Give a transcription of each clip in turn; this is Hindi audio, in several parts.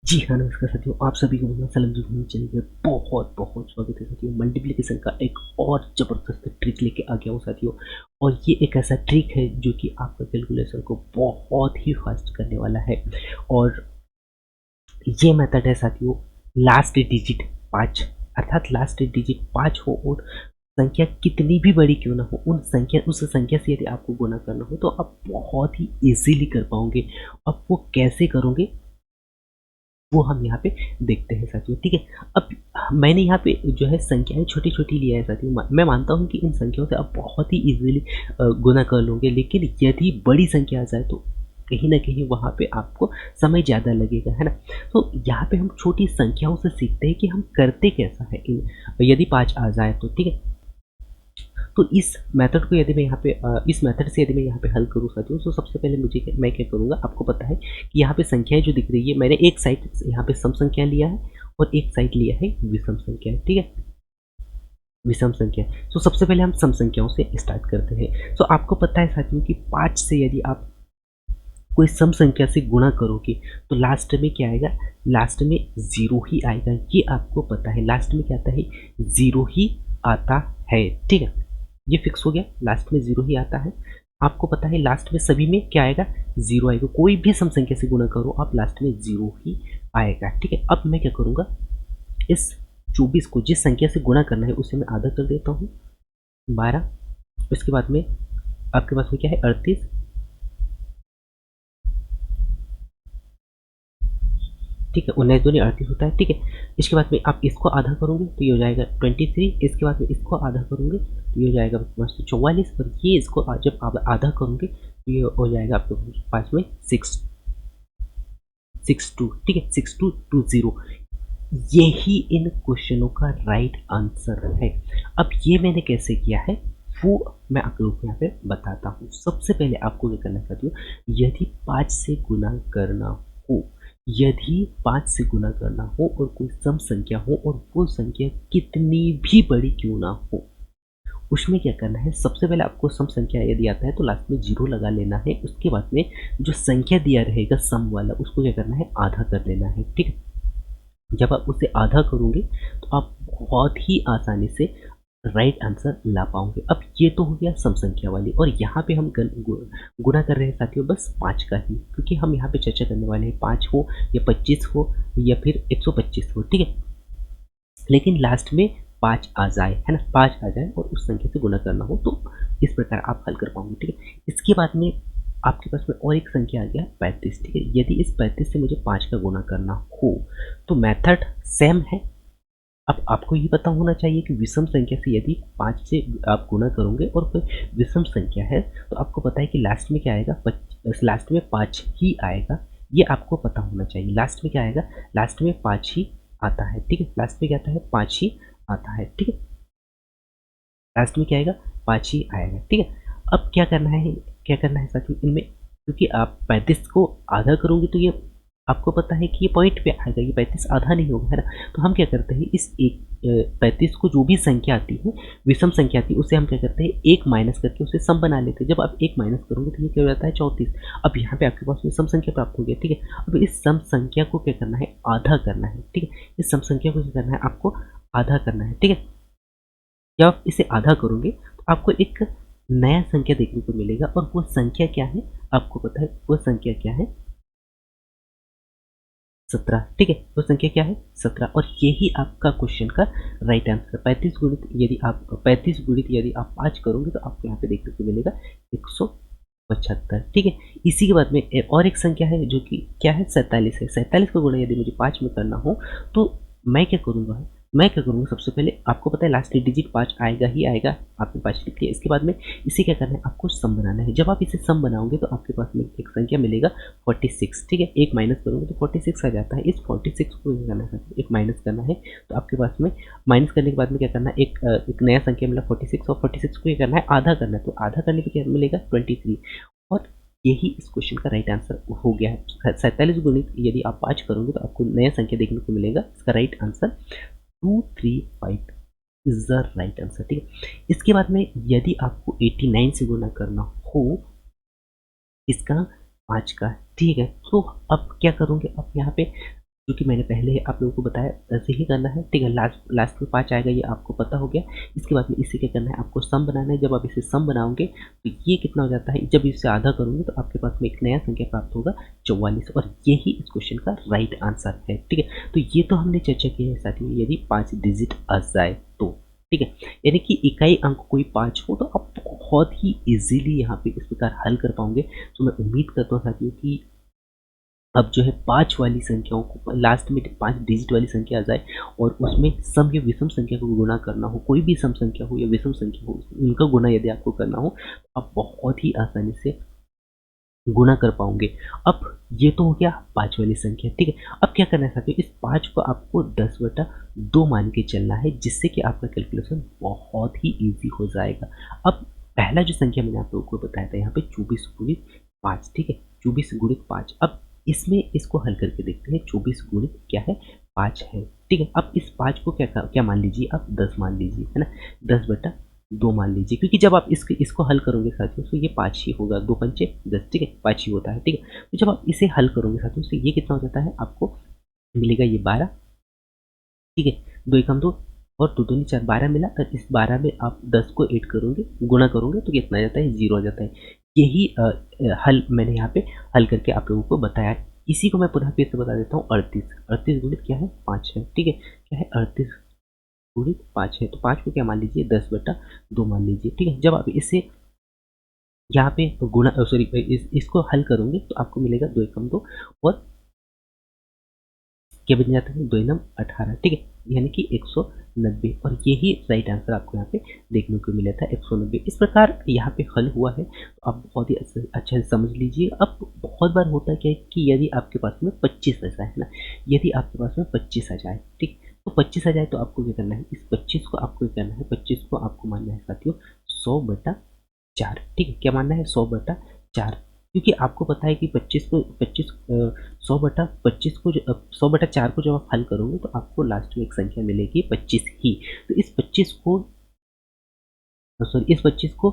जी हाँ, नमस्कार साथियों, आप सभी को मेरा सलाम जी चैनल पे बहुत बहुत स्वागत है साथियों। मल्टीप्लिकेशन का एक और ज़बरदस्त ट्रिक लेके आ गया हूँ साथियों। और ये एक ऐसा ट्रिक है जो कि आपका कैलकुलेशन को बहुत ही फास्ट करने वाला है। और ये मेथड है साथियों, लास्ट डिजिट 5, अर्थात लास्ट डिजिट 5 हो और संख्या कितनी भी बड़ी क्यों ना हो, उस संख्या से यदि आपको गुणा करना हो तो आप बहुत ही ईज़िली कर पाओगे। अब वो कैसे करोगे वो हम यहाँ पे देखते हैं साथियों, ठीक है। अब मैंने यहाँ पे जो है संख्याएं छोटी छोटी लिया है साथियों। मैं मानता हूँ कि इन संख्याओं से आप बहुत ही इजीली गुना कर लोगे, लेकिन यदि बड़ी संख्या आ जाए तो कहीं ना कहीं वहाँ पे आपको समय ज़्यादा लगेगा, है ना। तो यहाँ पे हम छोटी संख्याओं से सीखते हैं कि हम करते कैसा है यदि 5 आ जाए तो, ठीक है। तो इस मेथड को यदि मैं यहाँ पे इस मेथड से यदि मैं यहाँ पे हल करूँ साथियों, तो सबसे पहले मैं क्या करूँगा, आपको पता है कि यहाँ पे संख्याएं जो दिख रही है, मैंने एक साइड यहाँ पे सम संख्या लिया है और एक साइड लिया है विषम संख्या, ठीक है। विषम संख्या। तो सबसे पहले हम सम संख्याओं से स्टार्ट करते हैं। तो आपको पता है साथियों कि 5 से यदि आप कोई सम संख्या से गुणा करोगे तो लास्ट में क्या आएगा, लास्ट में जीरो ही आएगा। ये आपको पता है, लास्ट में क्या आता है, जीरो ही आता है, ठीक है। ये फिक्स हो गया, लास्ट में जीरो ही आता है। आपको पता है लास्ट में सभी में क्या आएगा, जीरो आएगा। कोई भी सम संख्या से गुणा करो आप, लास्ट में जीरो ही आएगा, ठीक है। अब मैं क्या करूंगा, इस 24 को जिस संख्या से गुणा करना है उसे मैं आधा कर देता हूँ, 12। उसके बाद में आपके पास में क्या है, 38। ठीक है, 19 दूनी 38 होता है, ठीक है। इसके बाद में आप इसको आधा करोगे तो ये हो जाएगा 23। इसके बाद में इसको आधा करोगे तो ये हो जाएगा आपके पास 44। और ये इसको जब आप आधा करोगे तो ये हो जाएगा आपके पास में 662, ठीक है, 6220। यही इन क्वेश्चनों का राइट आंसर है। अब ये मैंने कैसे किया है वो मैं आप लोगों को यहाँ पे बताता हूँ। सबसे पहले आपको क्या करना चाहती हूँ, यदि 5 से गुना करना हो, यदि 5 से गुना करना हो और कोई सम संख्या हो और वो संख्या कितनी भी बड़ी क्यों ना हो, उसमें क्या करना है, सबसे पहले आपको सम संख्या यदि आता है तो लास्ट में जीरो लगा लेना है। उसके बाद में जो संख्या दिया रहेगा सम वाला, उसको क्या करना है, आधा कर लेना है, ठीक है। जब आप उसे आधा करोगे तो आप बहुत ही आसानी से राइट आंसर ला पाओगे। अब ये तो हो गया सम संख्या वाली, और यहाँ पे हम गुणा कर रहे हैं साथियों बस 5 का ही, क्योंकि हम यहाँ पे चर्चा करने वाले हैं 5 हो या 25 हो या फिर 125 हो, ठीक है। लेकिन लास्ट में 5 आ जाए, है ना, 5 आ जाए और उस संख्या से गुणा करना हो तो इस प्रकार आप हल कर पाओगे, ठीक है। इसके बाद में आपके पास में और एक संख्या आ गया 35, ठीक है। यदि इस 35 से मुझे 5 का गुणा करना हो तो मेथड सेम है। अब आपको ये पता होना चाहिए कि विषम संख्या से यदि 5 से आप गुणा करोगे और कोई विषम संख्या है तो आपको पता है कि लास्ट में क्या आएगा, लास्ट में 5 ही आएगा। ये आपको पता होना चाहिए, लास्ट में क्या आएगा, लास्ट में 5 ही आता है, ठीक है। लास्ट में क्या आता है, 5 ही आता है, ठीक है। लास्ट में क्या आएगा, 5 ही आएगा, ठीक है। अब क्या करना है, क्या करना है साथियों इनमें, क्योंकि आप 35 को आधा करोगे तो ये आपको पता है कि ये पॉइंट पे आएगा, ये 35 आधा नहीं होगा, है ना। तो हम क्या करते हैं, इस एक 35 को जो भी संख्या आती है, विषम संख्या आती है, उसे हम क्या करते हैं, एक माइनस करके उसे सम बना लेते हैं। जब आप एक माइनस करोगे तो ये क्या हो जाता है, 34। अब यहाँ पे आपके पास में सम संख्या प्राप्त हो गया, ठीक है। अब इस सम संख्या को क्या करना है, आधा करना है, ठीक है। इस सम संख्या को क्या करना है, आपको आधा करना है, ठीक है। जब आप इसे आधा करोगे तो आपको एक नया संख्या देखने को मिलेगा, और वो संख्या क्या है, आपको पता है वो संख्या क्या है, 17, ठीक है। वो संख्या क्या है, 17। और यही आपका क्वेश्चन का राइट आंसर। 35 गुणित यदि आप 5 करोगे तो आपको यहाँ पे देखने को मिलेगा 175, ठीक है। इसी के बाद में और एक संख्या है जो कि क्या है, 47 है। 47 का गुणा यदि मुझे 5 में करना हो तो मैं क्या करूँगा, सबसे पहले आपको पता है लास्ट डिजिट 5 आएगा ही आएगा, आपने 5 लिख लिया। इसके बाद में इसे क्या करना है, आपको सम बनाना है। जब आप इसे सम बनाओगे तो आपके पास में एक संख्या मिलेगा 46, ठीक है। एक माइनस करोगे तो 46 आ जाता है। इस 46 को क्या करना है, एक माइनस करना है। तो आपके पास में माइनस करने के बाद में क्या करना है, एक नया संख्या मिला 46, और 46 को क्या करना है, आधा करना है। तो आधा करने पर क्या मिलेगा, 23। और यही इस क्वेश्चन का राइट आंसर हो गया है। 47 गुणित यदि आप 5 करोगे तो आपको नया संख्या देखने को मिलेगा। इसका right answer 235 is the right answer, ठीक है। इसके बाद में यदि आपको 89 से गुना करना हो इसका 5 का, ठीक है, तो अब क्या करोगे, अब यहाँ पे क्योंकि मैंने पहले आप लोगों को बताया ऐसे ही करना है, ठीक है। लास्ट लास्ट में 5 आएगा, ये आपको पता हो गया। इसके बाद में इसे क्या करना है, आपको सम बनाना है। जब आप इसे सम बनाओगे तो ये कितना हो जाता है, जब इसे आधा करोगे तो आपके पास में एक नया संख्या प्राप्त होगा 44, और यही इस क्वेश्चन का राइट आंसर है, ठीक है। तो ये तो हमने चर्चा की है साथियों, यदि 5 डिजिट आ जाए तो, ठीक है। यानी कि इकाई अंक कोई 5 हो तो आप बहुत ही इजीली यहाँ पे इस प्रकार हल कर पाओगे। तो मैं उम्मीद करता हूँ साथियों कि अब जो है 5 वाली संख्याओं को लास्ट में 5 डिजिट वाली संख्या आ जाए और उसमें सम या विषम संख्या को गुणा करना हो, कोई भी सम संख्या हो या विषम संख्या हो, उनका गुणा यदि आपको करना हो तो आप बहुत ही आसानी से गुणा कर पाओगे। अब ये तो हो गया 5 वाली संख्या, ठीक है। अब क्या करना है साथियों, इस 5 को आपको 10/2 मान के चलना है, जिससे कि आपका कैलकुलेशन बहुत ही ईज़ी हो जाएगा। अब पहला जो संख्या मैंने आप लोगों को बताया था यहाँ पे 24 गुणित 5, ठीक है, 24 गुणित 5। अब इसमें इसको हल करके देखते हैं। 24 गुणित क्या है, 5 है, ठीक है। अब इस 5 को क्या क्या मान लीजिए आप, 10 मान लीजिए, है ना। 10/2 मान लीजिए, क्योंकि जब आप इसको हल करोगे साथियों तो ये 5 ही होगा, 2 पंचे 10, ठीक है, 5 ही होता है, ठीक है। तो जब आप इसे हल करोगे साथियों तो ये कितना हो जाता है, आपको मिलेगा ये 12, ठीक है। 2 एकम 2 और 2 दूनी 4, 12 मिला। और इस 12 में आप 10 को ऐड करोगे, गुणा करोगे तो कितना आ जाता है, 0 आ जाता है। यही हल मैंने यहाँ पे हल करके आप लोगों को बताया। इसी को मैं पुनः फिर से बता देता हूँ। 38 38 गुणित क्या है, 5 है, ठीक है। क्या है, 38 गुणित 5 है, तो 5 को क्या मान लीजिए, 10/2 मान लीजिए, ठीक है। जब आप इसे यहाँ पे गुणा सॉरी इसको हल करोगे तो आपको मिलेगा 2 एकम 2 और क्या बन जाता है, 2 नम 18, ठीक है, यानी कि 190। और यही राइट आंसर आपको यहाँ पे देखने को मिला था, 190। इस प्रकार यहाँ पे हल हुआ है, तो आप बहुत ही अच्छे से समझ लीजिए। अब बहुत बार होता क्या है कि यदि आपके पास में 25 ऐसा है ना, यदि आपके पास में 25 आ जाए, ठीक, तो 25 आ जाए तो आपको क्या करना है, इस 25 को आपको क्या करना है, 25 को आपको मानना है साथियों 100/4, ठीक है। क्या मानना है, 100/4, क्योंकि आपको पता है कि 25 को 25 100/25 को 100/4 को जब आप हल करोगे तो आपको लास्ट में एक संख्या मिलेगी 25 ही। तो इस 25 को सॉरी इस 25 को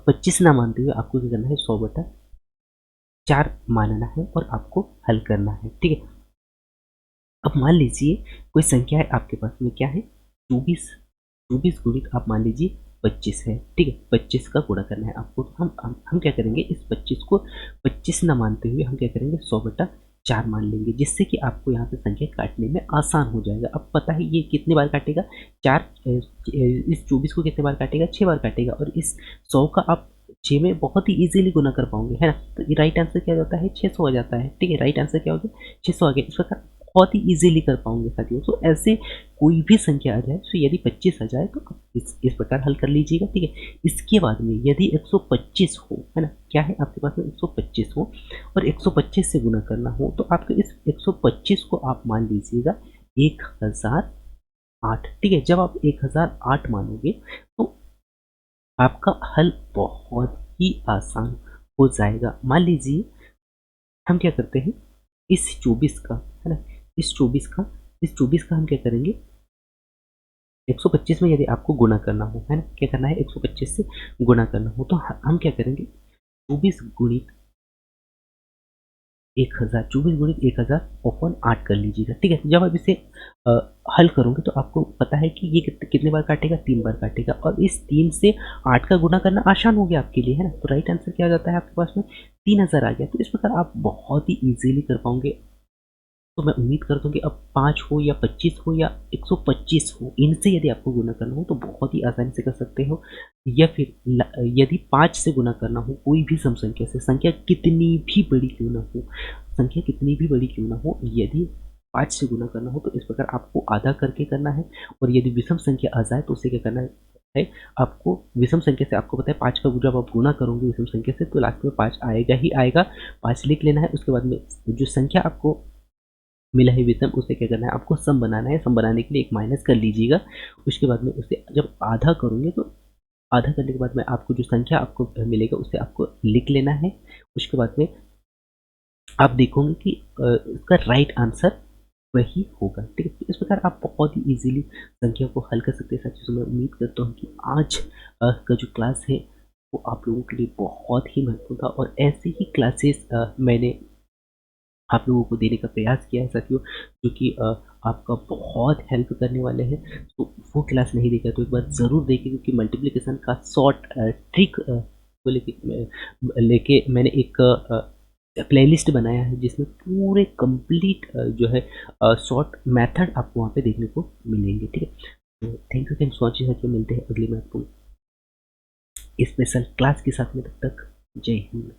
25 ना मानते हुए आपको क्या करना है, 100/4 मानना है और आपको हल करना है, ठीक है। अब मान लीजिए कोई संख्या है आपके पास में, क्या है, 24 24 गुणित आप मान लीजिए 25 है, ठीक है। 25 का गुणा करना है आपको, तो हम क्या करेंगे, इस 25 को 25 ना मानते हुए हम क्या करेंगे, 100/4 मान लेंगे, जिससे कि आपको यहाँ पे संख्या काटने में आसान हो जाएगा। अब पता है ये कितनी बार काटेगा, 4 इस 24 को कितने बार काटेगा, 6 बार काटेगा। और इस 100 का आप 6 में बहुत ही इजीली गुना कर पाओगे, है ना। तो ये राइट आंसर क्या जाता है, 600 आ जाता है, ठीक है। राइट आंसर क्या हो गया, 600 आ गया। इस प्रकार बहुत ही इजीली कर पाओगे साथियों। तो ऐसे कोई भी संख्या आ जाए, तो यदि 25 आ जाए तो आप इस प्रकार हल कर लीजिएगा, ठीक है। इसके बाद में यदि 125 हो, है ना, क्या है आपके पास में 125 हो और 125 से गुना करना हो, तो आपको इस 125 को आप मान लीजिएगा 1008, ठीक है। जब आप 1008 मानोगे तो आपका हल बहुत ही आसान हो जाएगा। मान लीजिए हम क्या करते हैं, इस 24 का, है ना, इस 24 का हम क्या करेंगे, 125 में यदि आपको गुणा करना हो, है ना, क्या करना है, 125 से गुणा करना हो, तो हम क्या करेंगे, 24 गुणित 1000, 24 गुणित 1000 अपॉन 8 कर लीजिएगा, ठीक है। जब आप इसे अ, हल करोगे तो आपको पता है कि ये कितने बार काटेगा, 3 बार काटेगा। और इस 3 से 8 का गुणा करना आसान हो गया आपके लिए, है ना। तो राइट आंसर क्या आ जाता है आपके पास में, 3000 आ गया। तो इस प्रकार आप बहुत ही ईजिली कर पाओगे। तो मैं उम्मीद करता हूँ कि अब 5 हो या 25 हो या 125 हो, इनसे यदि आपको गुणा करना हो तो बहुत ही आसानी से कर सकते हो। या फिर यदि 5 से गुणा करना हो कोई भी सम संख्या से, संख्या कितनी भी बड़ी क्यों ना हो, संख्या कितनी भी बड़ी क्यों ना हो, यदि 5 से गुणा करना हो तो इस प्रकार आपको आधा करके करना है। और यदि विषम संख्या आ जाए तो उसे क्या करना है, आपको विषम संख्या से, आपको पता है 5 का जब आप गुणा करोगे विषम संख्या से तो लास्ट में 5 आएगा ही आएगा। 5 लिख लेना है। उसके बाद में जो संख्या आपको मिला है विषम, उसे क्या करना है, आपको सम बनाना है। सम बनाने के लिए एक माइनस कर लीजिएगा। उसके बाद में उसे जब आधा करोगे तो आधा करने के बाद में आपको जो संख्या आपको मिलेगा उसे आपको लिख लेना है। उसके बाद में आप देखोगे कि उसका राइट आंसर वही होगा, ठीक है। तो इस प्रकार आप बहुत ही इजीली संख्या को हल कर सकते हैं साथियों। तो मैं उम्मीद करता हूँ कि आज का जो क्लास है वो आप लोगों के लिए बहुत ही महत्वपूर्ण था। और ऐसे ही क्लासेस मैंने आप लोगों को देने का प्रयास किया है साथियों, जो कि आपका बहुत हेल्प करने वाले हैं। तो वो क्लास नहीं देखा तो एक बार ज़रूर देखें, क्योंकि मल्टीप्लिकेशन का शॉर्ट ट्रिक को लेके मैंने एक प्लेलिस्ट बनाया है, जिसमें पूरे कंप्लीट जो है शॉर्ट मेथड आपको वहाँ पे देखने को मिलेंगे। ठीक है, तो थैंक यू सो मच साथियों, मिलते हैं अगली में आपको स्पेशल क्लास के साथ में। तब तक जय हिंद।